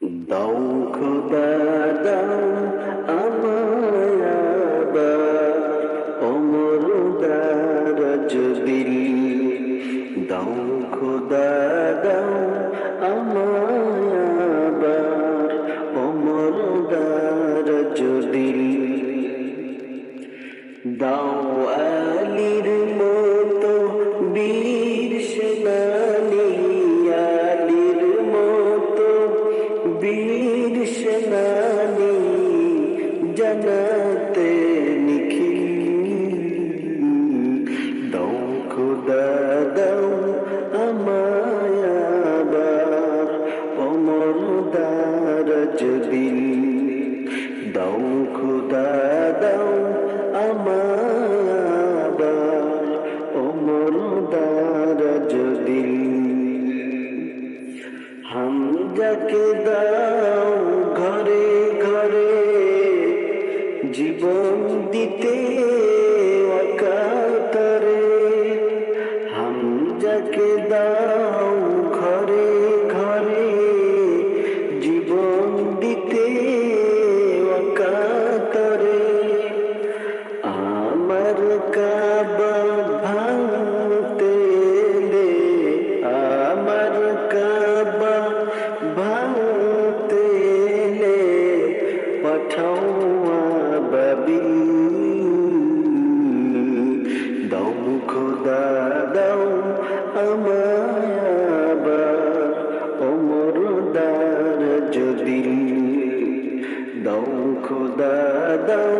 দাও খোদা দাও আমায় আবার অমর দারাজ দিল। দাও খোদা দাও আমায় আবার অমর দারাজ দিল। দাও আলীর মতো বীর সেনানী, আলীর মতো বীর সেনানী জানাতে নিখিল। দাও খোদা দাও আমায় আবার অমর দারাজ দিল। দাও খোদা দাও আমায় আবার অমর দারাজ দিল। হামজাকে দাও ঘরে ঘরে জীবন দিতে অকাতরে। হামজাকে দাও ঘরে ঘরে জীবন দিতে অকাতরে। আমার কাবা ভাঙতে এলে, আমার কাবা ভাঙতে এলে পাঠাও আবাবিল। দাও খোদা দাও আমায় আবার অমর দারাজ দিল। দাও খোদা দাও